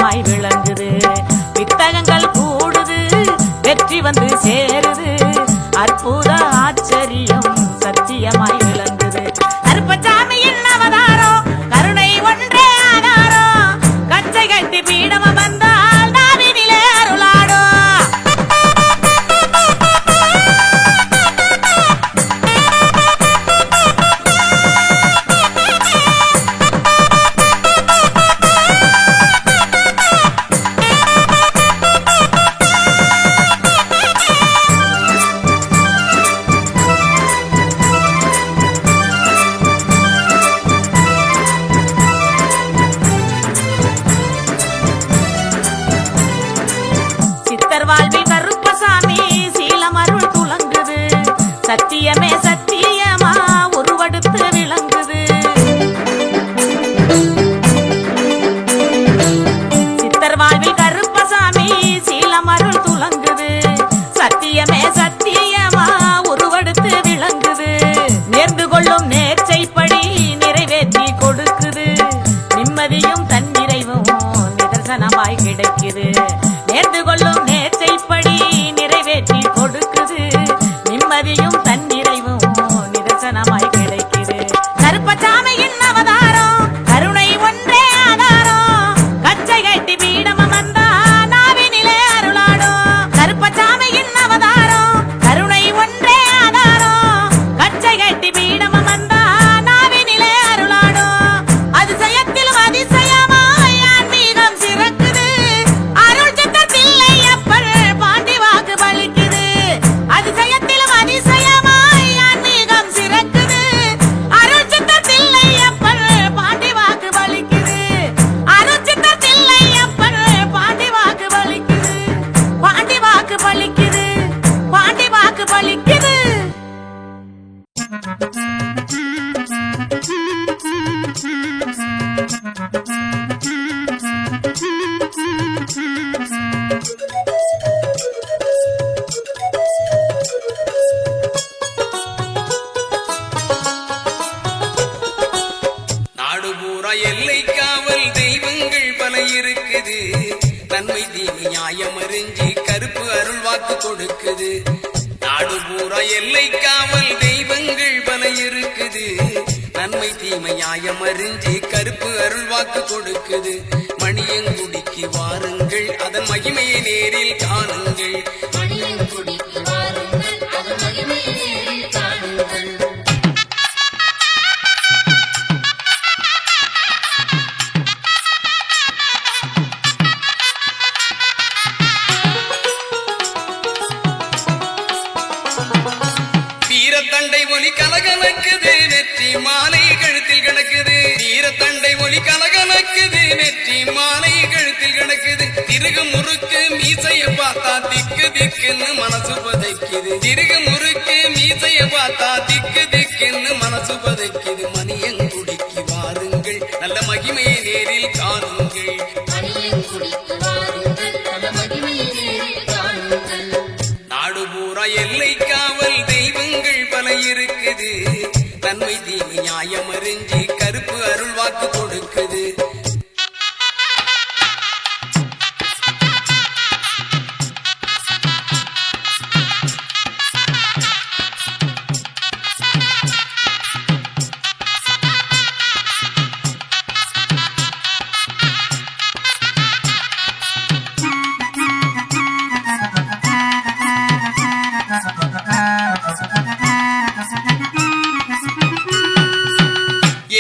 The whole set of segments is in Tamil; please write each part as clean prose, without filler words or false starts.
சத்தியமாய் விளங்குது. வித்தகங்கள் கூடுது, வெற்றி வந்து சேருது. அற்புத ஆச்சரியம் சத்தியமாய் விளங்குது. கருப்பசாமியின் அவதாரம் கருணை ஒன்றே ஆதாரம். கச்சை கட்டி பீடம் வந்தால் நாவினிலே அருளாடும். வாழ்வில் கருப்பசாமி சீலமருள் துலங்குது. சத்தியமே சத்தியமா உருவெடுத்து விளங்குது. சித்தர் வாழ்வில் கருப்பசாமி சீலமருள் துலங்குது. சத்தியமே சத்தியமா உருவெடுத்து விளங்குது. நேர்ந்து கொள்ளும் நேர்ச்சைப்படி நிறைவேற்றி கொடுக்குது. நிம்மதியும் தன்னிறைவும் நிதர்சனமாய் கிடைக்குது. நேர்ந்து கொள்ளும் நேர்ச்சைப்படி நிறைவேற்றி கொடுக்குது. நிம்மதியும் தன்னிறைவும் நிதர்சனமாய் கிடைக்குது. கருப்பசாமியின் அவதாரம் கருணை ஒன்றே ஆதாரம். கச்சை கட்டி பீடம் வந்தா நாவினிலே அருளாடும். கருப்பசாமியின் அவதாரம் கருணை ஒன்றே ஆதாரம். கச்சை கட்டி பீடம் வந்தா நாவினிலே அருளாடும். அதிசயத்திலும் அதிசயமாய் ஆன்மீகம் சிறக்குது. அருள் சித்தத்தில்லை அப்பர் பாண்டி வாக்கு பலிக்குது. அதிசயத்திலும் அதிசயமாய் ஆன்மீகம் சிறக்குது. அருள் சித்தத்தில்லை அப்பர் பாண்டி வாக்கு பலிக்குது. அருள் சித்தத்தில்லை அப்பர் பாண்டி வாக்கு பலிக்குது. பாண்டி வாக்கு பலிக்குது. பாண்டி வாக்கு பலிக்குது. நாடு பூரா எல்லை காவல் தெய்வங்கள் பல இருக்குது. நன்மை தீமை நியாயம் அறிஞ்சி கருப்பு அருள் வாக்கு கொடுக்குது. நாடு பூரா எல்லை காவல் தெய்வங்கள் பல இருக்குது. நன்மை தீமை நியாயம் அறிஞ்சி கருப்பு அருள் வாக்கு கொடுக்குது. மணியங்குடிக்கு வாருங்கள், அதன் மகிமையை நேரில் காணுங்கள். மணியங்குடிக்கு வாருங்கள், அதன் மகிமையை நேரில் காணுங்கள். வீரத்தண்டை ஒலி கலகலக்குது, நெற்றி மாலை கழுத்தில் கிடக்குது. வீரத்தண்டை ஒலி கலகலக்குது, நெற்றி மாலை கழுத்தில் கிடக்குது. திருகு முறுக்கு மீசைய பார்த்தா திக்கு திக்குன்னு மனசு பதைக்குது. திருகு முறுக்கு மீசைய பார்த்தா திக்கு திக்குன்னு மனசு பதைக்குது. மணியங்குடிக்கு வாருங்கள், நல்ல மகிமையை நேரில் காணுங்கள். மணியங்குடிக்கு வாருங்கள், அதன் மகிமையை நேரில் காணுங்கள். நாடு பூரா எல்லை காவல் தெய்வங்கள் பல இருக்குது. நன்மை தீமை நியாயம் அறிஞ்சி கருப்பு அருள் வாக்கு கொடுக்குது.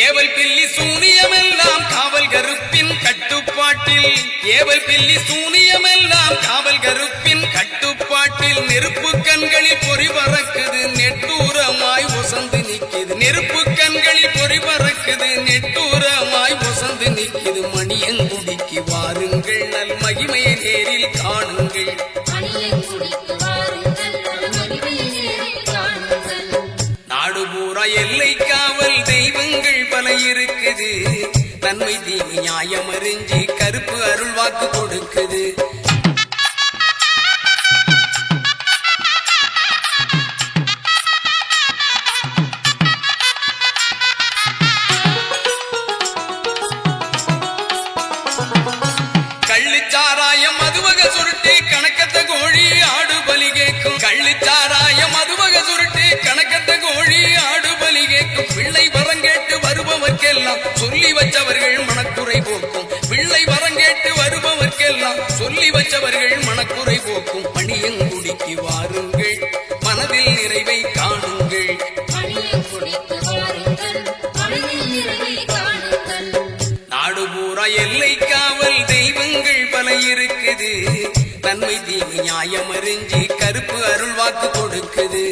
ஏவல் பில்லி சூனியமெல்லாம் காவல் கருப்பின் கட்டுப்பாட்டில். ஏவல் பில்லி சூனியமெல்லாம் காவல் கருப்பின் கட்டுப்பாட்டில். நெருப்பு கண்களில் பொறி பறக்குது, நெட்டூரமாய் ஒசந்து நிக்குது. நெருப்பு கண்களில் பொறி பறக்குது, நெட்டூரமாய் ஒசந்து நிக்குது. மணியங்குடிக்கு வாருங்கள், நல் மகிமையை நேரில் காணுங்கள். மணியங்குடிக்கு வாருங்கள், அதன் மகிமையை நேரில் காணுங்கள். நாடு பூரா எல்லை காவல் தெய்வங்கள் பல இருக்குது. நன்மை தீமை நியாயம் அறிஞ்சி கருப்பு அருள் வாக்கு கொடுக்குது. நியாயம் அறிஞ்சு கருப்பு அருள் வாக்கு கொடுக்குது.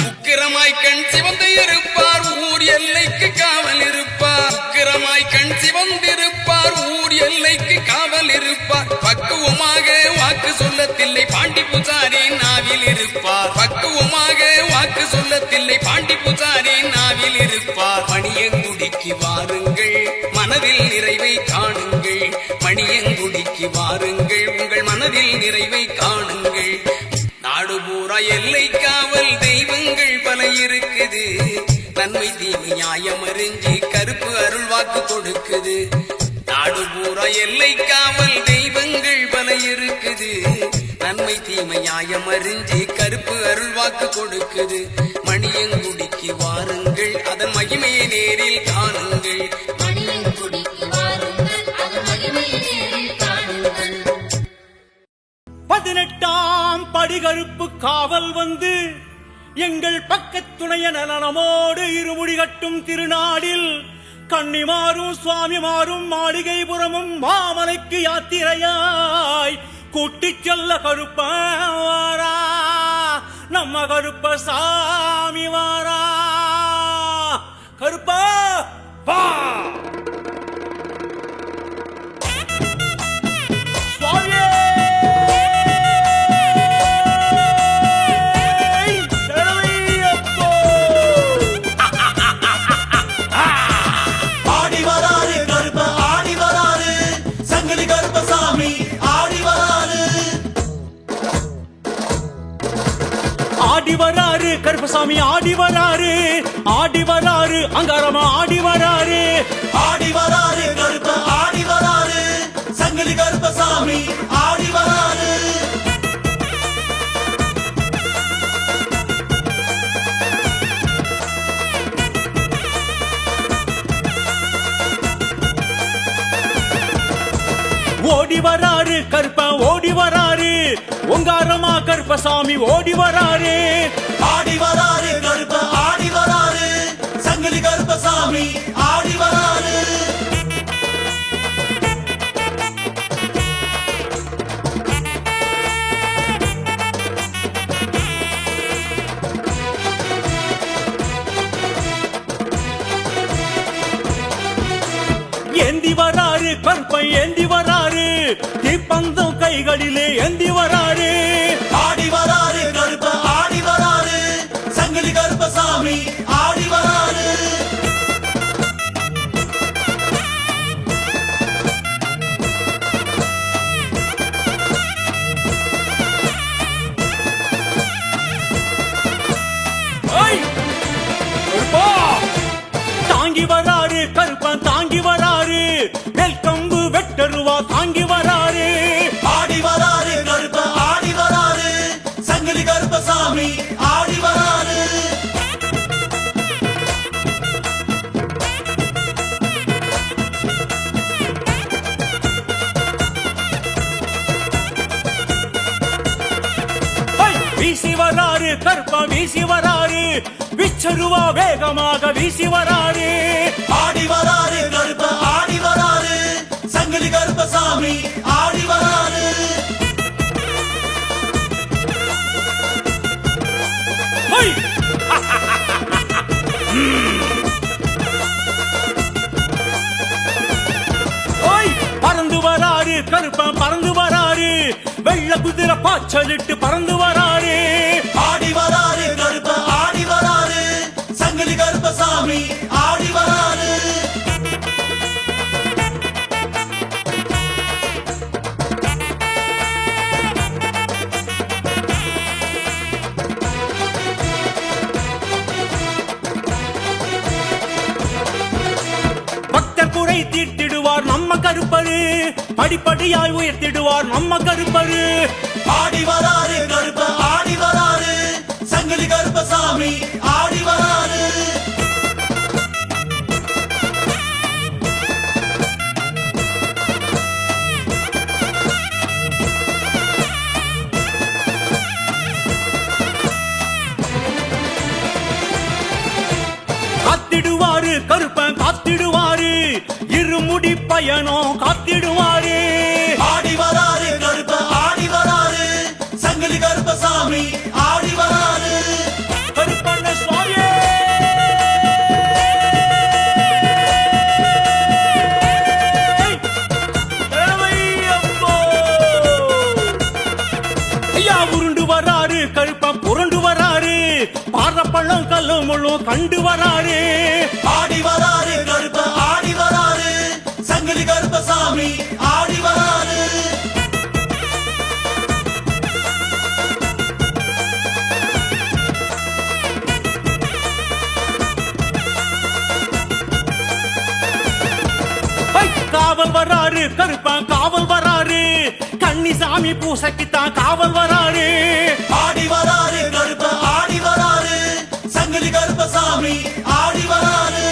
உக்கிரமாய் கண் சிவந்து இருப்பார் ஊர் எல்லைக்கு காவல் இருப்பார். உக்கிரமாய் கண் சிவந்திருப்பார் ஊர் எல்லைக்கு காவல் இருப்பார். பக்குவமாக வாக்கு சொல்லத்தில்லை பாண்டி பூசாரி நாவில் இருப்பார். பக்குவமாக வாக்கு சொல்லத்தில்லை பாண்டி பூசாரி நாவில் இருப்பார். மணியங்குடிக்கு வாருங்கள் மனதில் நிறைவை காணுங்கள். மணியங்குடிக்கு வாருங்கள் உங்கள் மனதில் நிறைவை காணுங்கள். நாடு பூரா எல்லை காவல் தெய்வங்கள் பல இருக்குது. நன்மை தீமை நியாயம் அறிஞ்சு கருப்பு அருள் வாக்கு கொடுக்குது. நாடு பூரா எல்லை காவல் தெய்வங்கள் பல இருக்குது. நன்மை தீமை நியாயம் அறிஞ்சு கருப்பு அருள் வாக்கு கொடுக்குது. மணியங்குடிக்கு வாருங்கள் அதன் மகிமையை நேரில் காணுங்கள். மணியங்குடிக்கு வாருங்கள் அதன் மகிமையை நேரில் காணுங்கள். 18ஆம் படிகருப்பு காவல் வந்து எங்கள் பக்கத்துணைய நலனமோடு இருமுடி கட்டும் திருநாடில் கன்னிமாரும் சுவாமிமாரும் மாளிகைபுரமும் மாமலைக்கு யாத்திரையாய் கூட்டிச் செல்ல கருப்பாரா நம்ம கருப்ப சாமி வாரா. கருப்பா வா சுவாமியே. ஆடி வராரு கருப்பசாமி ஆடி வராரு. ஆடி வராரு அங்காரமா ஆடி வராரு. ஆடி வராரு கருப்ப ஆடி வராரு. சங்கிலி கருப்பசாமி ஆடி வராரு. ஓடி வராரு கருப்ப ஓடி வராரு. ஒங்காரமா கருப்பசாமி ஓடி வராரு. ஆடி வராரு கருப்ப ஆடி வராரு. சங்கிலி கருப்பசாமி ஆடி வராரு. ஏந்தி வராரு கருப்பை ஏந்தி வராரு. தீப்பந்தம் கைகளிலே ஏந்தி வராரு. ஆடி வராரு கருப்ப ஆடி வராரு. சங்கிலி கருப்பசாமி ஆடி வராரு. தாங்கி வராரு கருப்பன் தாங்கி வராரு. நெல்கம்பு வெட்டருவா தாங்கி வராரு. ஆடி வராரு கருப்ப ஆடி வராரு. சங்கிலி கருப்பசாமி ஆடி வராரு. வீசி வராரு கருப்பா வீசி வராரு. விச்சருவா வேகமாக வீசி வராரு. ஆடி வராரு கருப்ப ஆடி வராரு. சங்கிலி கருப்பசாமி ஆடி வராரு. பறந்து வராரு கருப்பன் பறந்து வராரு. வெள்ள குதிரை பாய்ச்சலிட்டு பறந்து வராரு. ஆடி வராரு கருப்ப ஆடி வராரு. சங்கிலி கருப்பசாமி ஆடி வராரு. பக்தர் குறை தீர்த்திடுவார் நம்ம கருப்பரு. படிப்படியாய் உயர்த்திடுவார் நம்ம கருப்பரு. ஆடி வராரு கருப்ப ஆடி வராரு. சங்கிலி சங்கிலி கருப்பசாமி ஆடி வராரு காத்திடுவாரு கருப்பன் காத்திடுவாரு இருமுடி பயணம் காத்திடுவாரு ஆடி வராரு கருப்ப ஆடி வராரு சங்கிலி கருப்பசாமி ஆடி வராரு கருப்பண்ண சுவாமியே தேவையப்போ. ஐயா உருண்டு வராரு கருப்பன் புரண்டு வராரு பாரப்பள்ளம் கல்லு முள்ளும் கண்டு வராரு ஆடி வராரு கருப்ப ஆடி வராரு சங்கிலி கருப்பசாமி ஆடி வராரு ஐ, காவல் வராரு கருப்பன் காவல் வராரு கன்னிசாமி பூசைக்குத்தான் காவல் வராரு ஆடி வராரு கருப்ப ஆடி வராரு சங்கிலி கருப்பசாமி ஆடி வராரு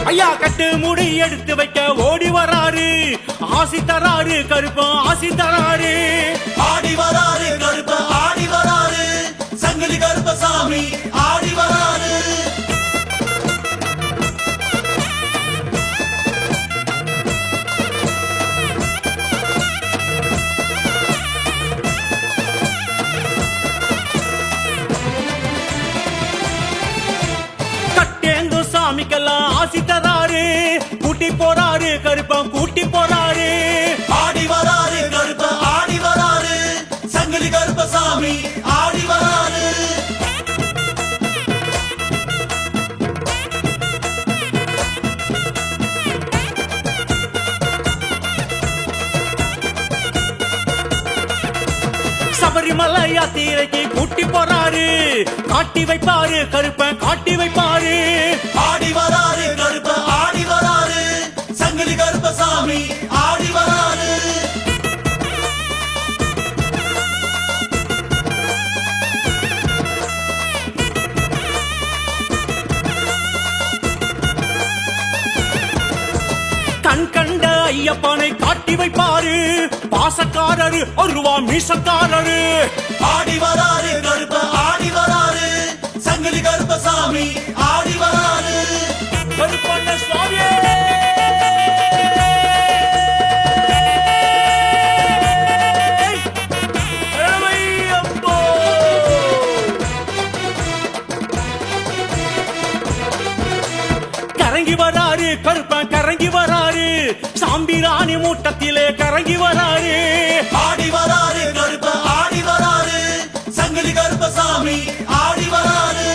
ஐயா கட்டு முடி எடுத்து வைக்க ஓடி வராரு ஆசி தராரு கருப்பன் ஆசி தராரு ஆடி வராரு கருப்ப ஆடி வராரு சங்கிலி கருப்பசாமி ஆடி வராரு கட்டேந்து சாமிக்கெல்லாம் ஆசி தராரு கூட்டி போறாரு கருப்பன் கூட்டி போறாரு ஆடி வராரு கருப்ப ஆடி வராரு சங்கிலி கருப்பசாமி ஆடி வராரு சபரிமலை யாத்திரைக்கு கூட்டி போறாரு காட்டி வைப்பாரு கருப்பன் காட்டி வைப்பாரு ஆடி வராரு கருப்ப ஆடி வராரு சங்கிலி கருப்பசாமி ஆடி வராரு கண் கண்ட ஐயப்பனை காட்டி வைப்பாரு பாசக்காரரு ஒருவா மீசக்காரரு ஆடி வராரு கருப்ப ஆடி வராரு சங்கிலி கருப்பசாமி ஆடி வராரு கருப்பண்ண சுவாமியே தேவையப்போ. கரங்கி வராரு கருப்பன் கரங்கி வராரு சாம்பிராணி மூட்டத்திலே கரங்கி வராரு ஆடி வராரு கருப்ப ஆடி வராரு சங்கிலி கருப்பசாமி ஆடி வராரு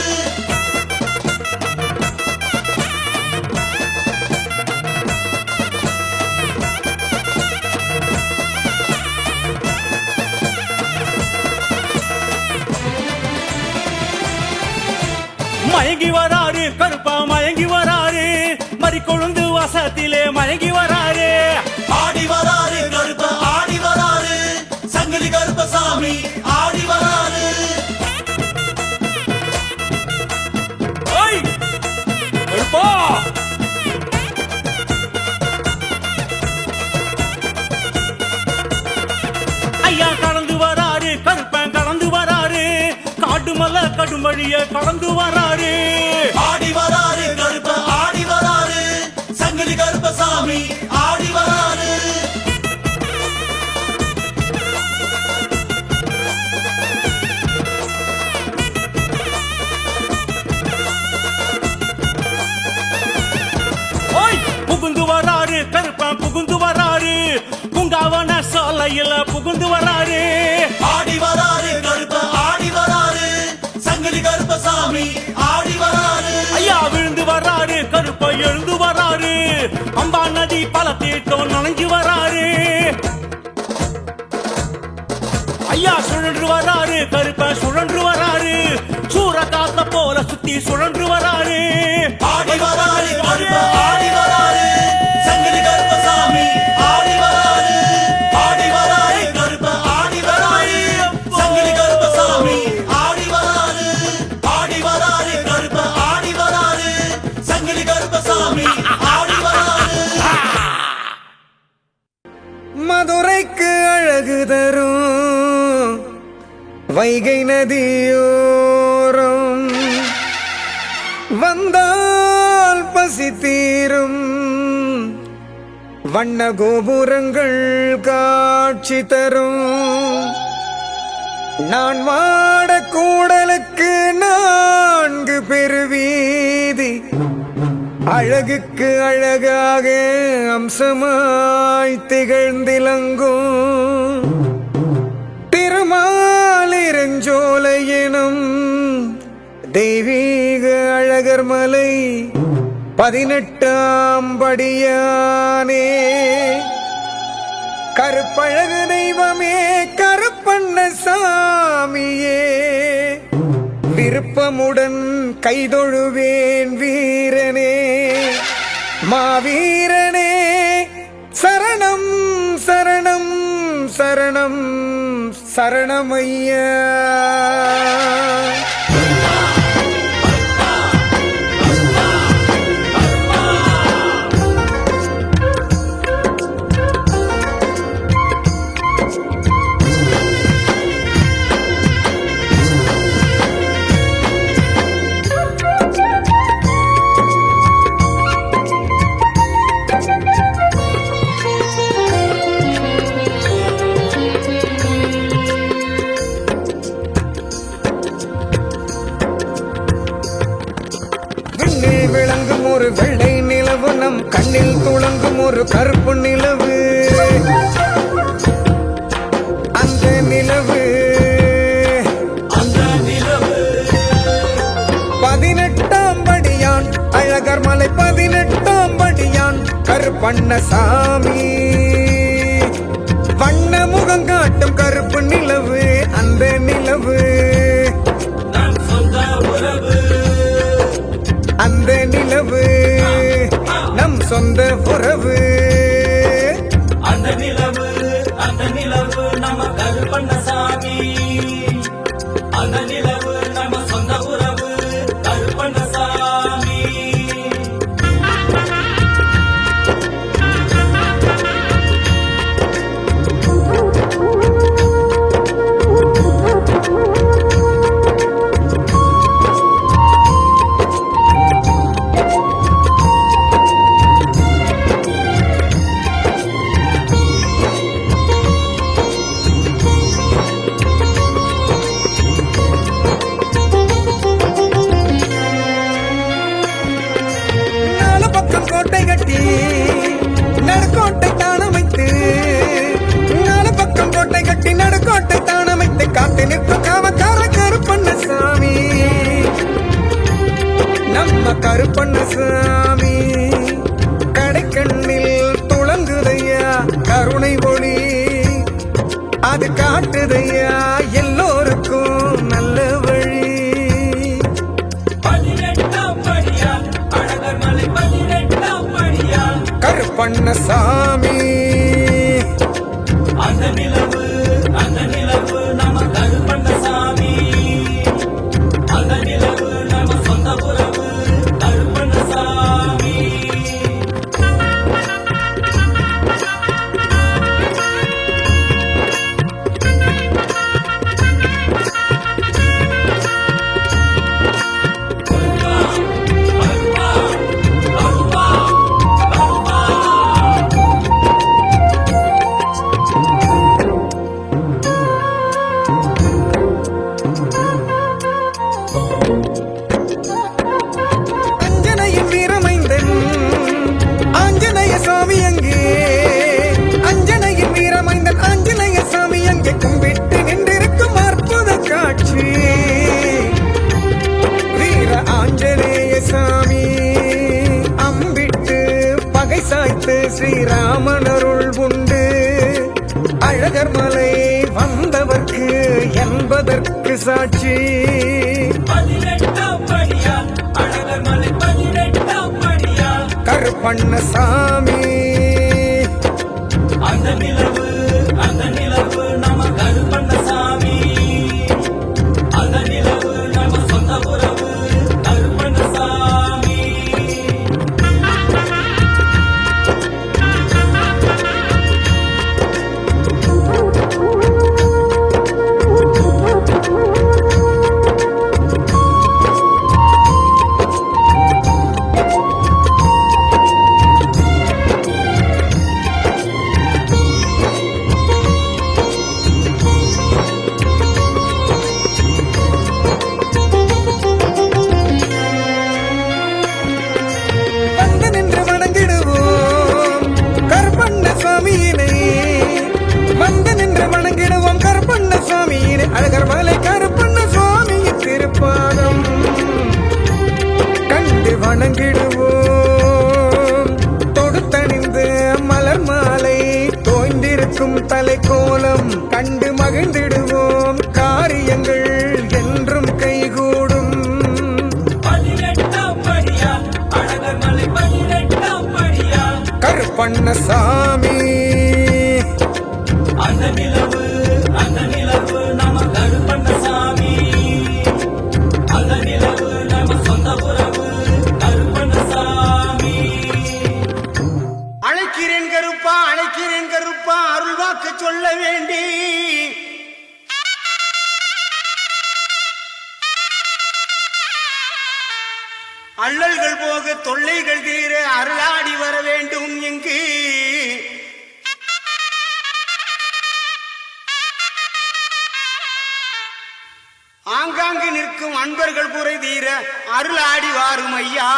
மயங்கி வராரு கருப்பா மயங்கி வராரு மறி கொழுந்து வசத்திலே மயங்கி வராரு ஆடி வராரு கருப்ப ஆடி வராரு சங்கிலி கருப்பசாமி ஆடி வராரு ஓய் கருப்பா ஐயா கடந்து வராரு கருப்பன் கடந்து வராரு காடுமலை கடுமழிய கடந்து வராரு ஆடி வராரு கருப்ப ஆடி வராரு சங்கிலி கருப்பசாமி ஆடி வராரு ஓய் புகுந்து வராரு கருப்பன் புகுந்து வராரு பூங்காவன சாலையில புகுந்து வராரு ஆடி வராரு கருப்ப ஆடி வராரு சங்கிலி கருப்பசாமி ஆடி வராரு ஐயா விழுந்து வராரு கருப்ப எழுந்து வராரு அம்பா நதி பல தீட்டம் நனைஞ்சு வராரு ஐயா சுழன்று வராரு கருப்ப சுழன்று வராரு சூற காத்த போல சுத்தி சுழன்று வராரு ஆடி வராரு கருப்ப ஆடி வராரு சங்கிலி கருப்பசாமி ஆடி வராரு ஆடி வராரு கருப்ப ஆடி வராரு சங்கிலி கருப்பசாமி ஆடி வராரு ஆடி வராரு கருப்ப ஆடி வராரு சங்கிலி கருப்பசாமி ஆடி வராரு மதுரைக்கு அழகு தரும் வைகை நதியோரம் வந்தால் பசி தீரும் வண்ண கோபுரங்கள் காட்சி தரும் நான் வாட கூடலுக்கு 4 பெருவீதி அழகுக்கு அழகாக அம்சமாய் திகழ்ந்திலங்கும் திருமாலிருஞ்சோலை எனும் தெய்வீக அழகர் மலை 18ஆம் படியானே கருப்பழகு தெய்வமே கருப்பண்ண சாமியே விருப்பமுடன் கைதொழுவேன் வீரனே மாவீரனே சரணம் சரணம் சரணம் சரணமையா விளங்கும் ஒரு வெள்ளை நிலவு நம் கண்ணில் துளங்கும் ஒரு கருப்பு நிலவு அந்த நிலவு 18ஆம் படியான் அழகர் மலை 18ஆம் படியான் கருப்பண்ணசாமி வண்ண முகம் காட்டும் கருப்பு நிலவு அந்த நிலவு அந்த நிலவு நம் சொந்த உறவு அந்த நிலவு நம்ம கருப்பண்ணசாமி அந்த நிலவு நம்ம சொந்த உறவு கருப்பண்ணசாமி கோட்டை கட்டி நடுக்கோட்டை தானமைத்து 4 பக்கம் கோட்டை கட்டி நடுக்கோட்டை தானமைத்து காத்து நிற்கும் காவக்கார கருப்பண்ணசாமி நம்ம கருப்பண்ணசாமி கடைக்கண்ணில் துளங்குதையா கருணை ஒளி அது காட்டுதையா எல்லோருக்கும் நல்ல வழி கருப்பண்ணசாமி அந்த நிலவு நம்ம கருப்பண்ணசாமி அந்த நிலவு நம்ம சொந்த உறவு கருப்பண்ணசாமி அஞ்சனையின் வீரமைந்தன் ஆஞ்சநேய சாமி அங்கே அஞ்சனையின் வீரமைந்தன் ஆஞ்சநேய சாமி அங்கே கும்பிட்டு நின்றிருக்கும் அற்புத காட்சி வீர ஆஞ்சநேய சாமி அம்பிட்டு பகை சாய்த்து ஸ்ரீராமன் அருள் உண்டு அழகர் மலை வந்தவர்க்கு என்பதற்கு சாட்சி 18ஆம் படியா அழகர் மலை 18ஆம் படியா கருப்பண்ணசாமி அந்த நிலவு நம்ம கருப்பண்ணசாமி அந்த நிலவு நம்ம சொந்த உறவு கருப்பண்ணசாமி வந்து நின்று வணங்கிடுவோம் கருப்பண்ணசாமியினை வந்து நின்று வணங்கிடுவோம் கருப்பண்ணசாமியினை அழகர் மலை கருப்பண்ணசாமியின் திருப்பாதம் கண்டு வணங்கிடுவோம் தொடுத்தணிந்து மலர் மாலை தோய்ந்திருக்கும் தலைக்கோலம் கண்டு மகிழ்ந்திடுவோம் காரியங்கள் என்றும் கைகூடும் 18ஆம் படியா அழகர் மலை 18ஆம் படியா கருப்பண்ணசாமி அந்த நிலவு நம்ம கருப்பண்ணசாமி அந்த நிலவு நம்ம சொந்த உறவு கருப்பண்ணசாமி அழைக்கிறேன் கருப்பா அருள் வாக்கு சொல்ல வேண்டி அள்ளல்கள் போக தொல்லைகள் தீர அருளாடி வர வேண்டும் இங்கு ஆங்காங்கு நிற்கும் அன்பர்கள் குறை தீர அருளாடி வாரும் ஐயா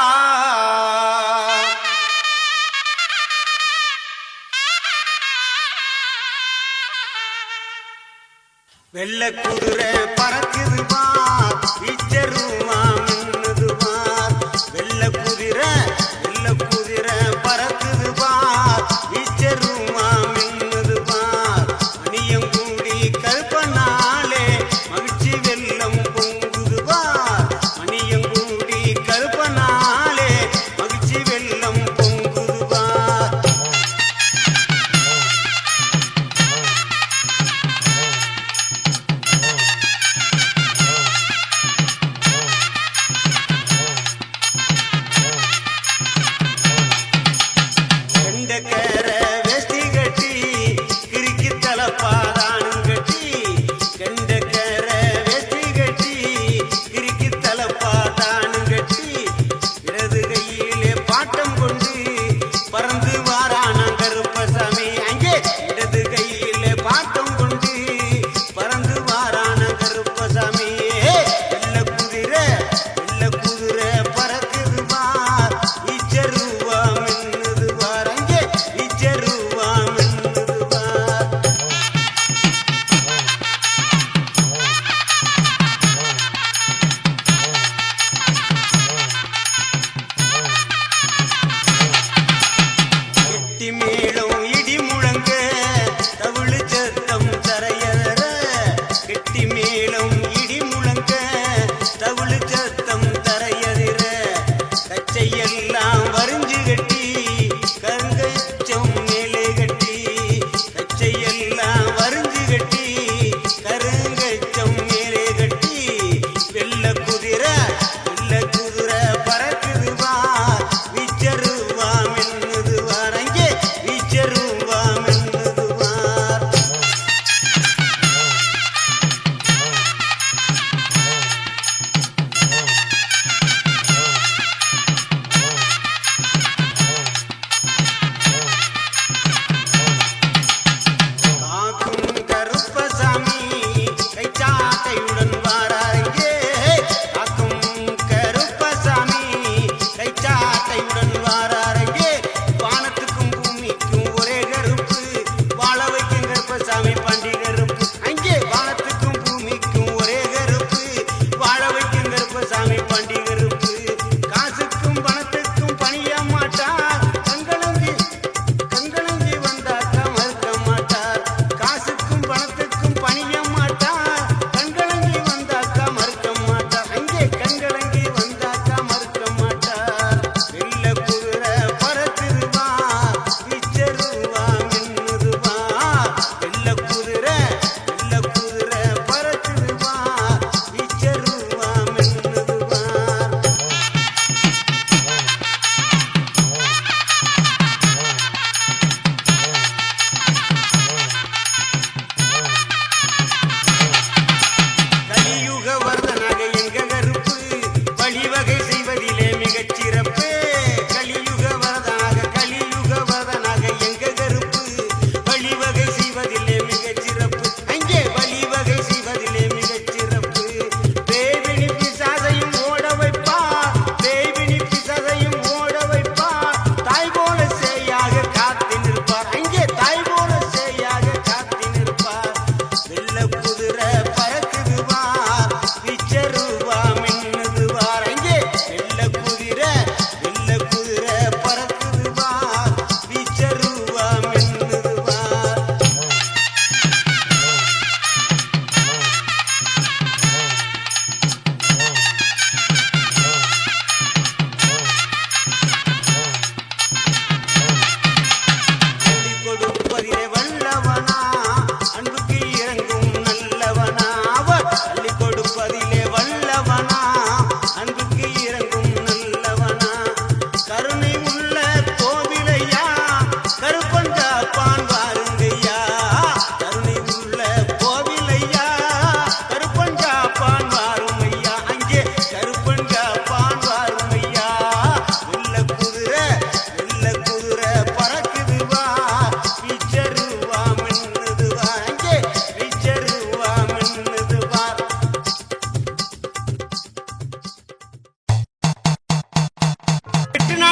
வெள்ள குதிரை பறக்குது பார் வீச்சருவா மின்னுது பார் வெள்ள குதிரை பறக்குது பார் வீச்சருவா மின்னுது பார் மணியம் கூடி கருப்பனாலே மகிழ்ச்சி வெள்ளம் பொங்குது பார் மணியம் கூடி கருப்பனாலே மகிழ்ச்சி வெள்ளம் பொங்குது பார்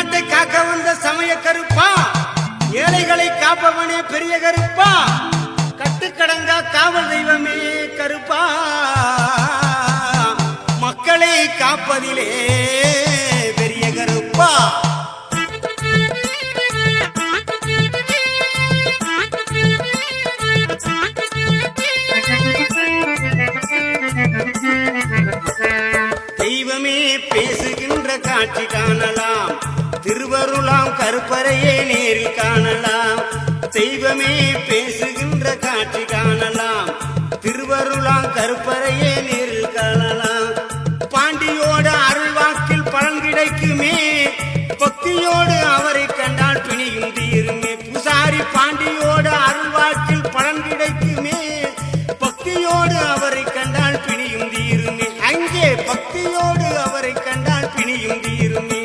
நாட்டை காக்க வந்த சமய கருப்பா, ஏழைகளை காப்பவனே பெரிய கருப்பா, கட்டுக்கடங்கா காவல் தெய்வமே கருப்பா, மக்களை காப்பதிலே பெரிய கருப்பா. தெய்வமே பேசுகின்ற காட்சி காணலாம், திருவருளாம் கருப்பரையே நேரில் காணலாம். தெய்வமே பேசுகின்ற காட்சி காணலாம், திருவருளாம் கருப்பரையே நேரில் காணலாம். பாண்டியோட அருள் வாக்கில் பலன் கிடைக்குமே, பக்தியோடு அவரை கண்டால் பிணியும் தீருமே. பூசாரி பாண்டியோட அருள் வாக்கில் பலன் கிடைக்குமே, பக்தியோடு அவரை கண்டால் பிணியும் தீருமே. அங்கே பக்தியோடு அவரை கண்டால் பிணியும் தீருமே.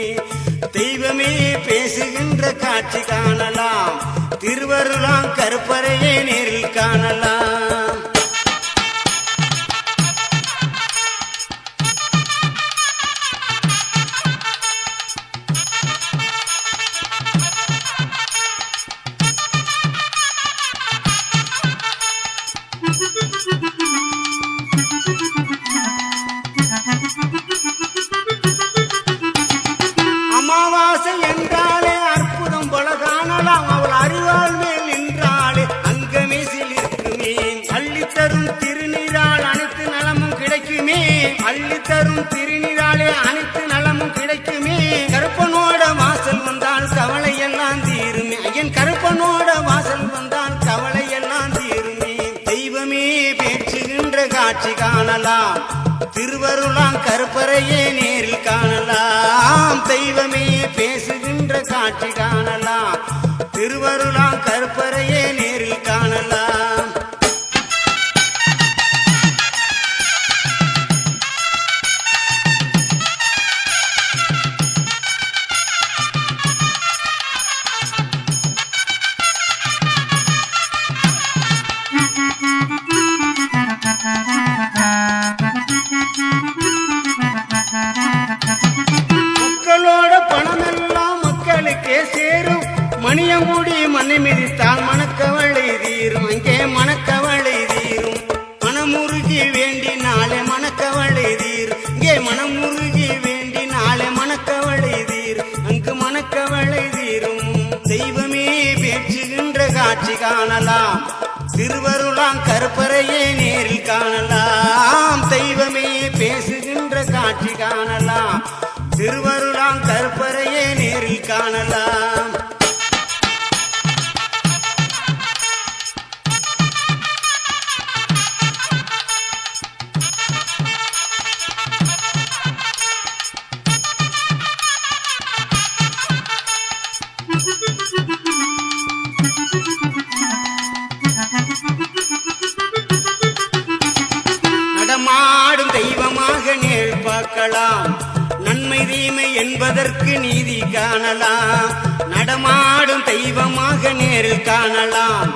தெய்வமே பேசுகின்ற காட்சி காணலாம், திருவருளாம் கருப்பரையே நேரில் காணலாம். அமாவாசை என்றாலே அற்புதம் பல காணலாம், அவள் அறிவாள் மேல் நின்றாலே அங்கமே சிலிர்க்குமே. அள்ளித்தரும் திருநீரால் அனைத்து நலமும் கிடைக்குமே, அள்ளித்தரும் திருநீராலே அனைத்து நலமும் கிடைக்குமே. கருப்பனோட வாசல் வந்தால் கவலை எல்லாம் தீருமே, ஐயன் கருப்பனோட வாசல் வந்தால் கவலை எல்லாம் தீருமே. தெய்வமே பேச்சுகின்ற காட்சி காணலாம், திருவருளாம் கருப்பரையே நேரில் காணலாம். தெய்வமே பேசுகின்ற காட்சி காணலாம், திருவருளாம் கருப்பரையே நேரில் காணலாம். மக்களோட பணமெல்லாம் மக்களுக்கே சேரும், மணியங்குடி மண்ணை மிதித்தால் மணக்கவளை தீரும், அங்கே மணக்கவளை தீரும். மனமுருகி வேண்டினாலே மணக்கவளை தீரும், இங்கே மனமுருகி வேண்டினாலே மணக்கவளை தீரும், அங்கு மணக்கவளை தீரும். தெய்வமே பேச்சுகின்ற காட்சி காணலாம், திருவருளாம் கருப்பரையே நேரில் காணலாம். தெய்வமே பேசுகின்ற காட்சி காணலாம், திருவருளாம் கருப்பரையே நேரில் காணலாம். நடமாடும் தெய்வமாக நேர் பார்க்கலாம், நன்மை தீமை என்பதற்கு நீதி காணலாம். நடமாடும் தெய்வமாக நேரில் காணலாம்,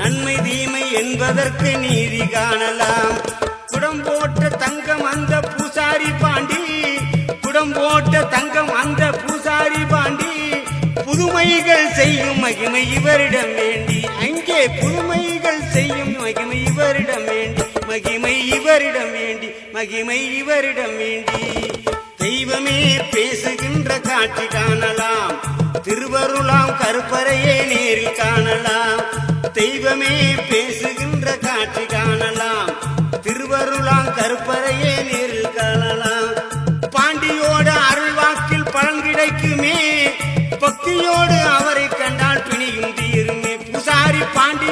நன்மை தீமை என்பதற்கு நீதி காணலாம். குடம் போட்ட தங்கம் அந்த பூசாரி பாண்டி, குடம் போட்ட தங்கம் அந்த பூசாரி பாண்டி, புதுமைகள் செய்யும் மகிமை இவரிடம் வேண்டி, அங்கே புதுமைகள் செய்யும் மகிமை இவரிடம் வேண்டி, மகிமை இவரிடம் வேண்டி, மகிமை இவரிடம் வேண்டி. தெய்வமே பேசுகின்ற காட்சி காணலாம், திருவருளாம் கருப்பரையே நேரில் காணலாம். தெய்வமே பேசுகின்ற காட்சி காணலாம், திருவருளாம் கருப்பரையே நேரில் காணலாம். பாண்டியோட அருள் வாக்கில் பலன் கிடைக்குமே, பக்தியோடு அவரை கண்டால் பிணியும் தீருமே. பூசாரி பாண்டி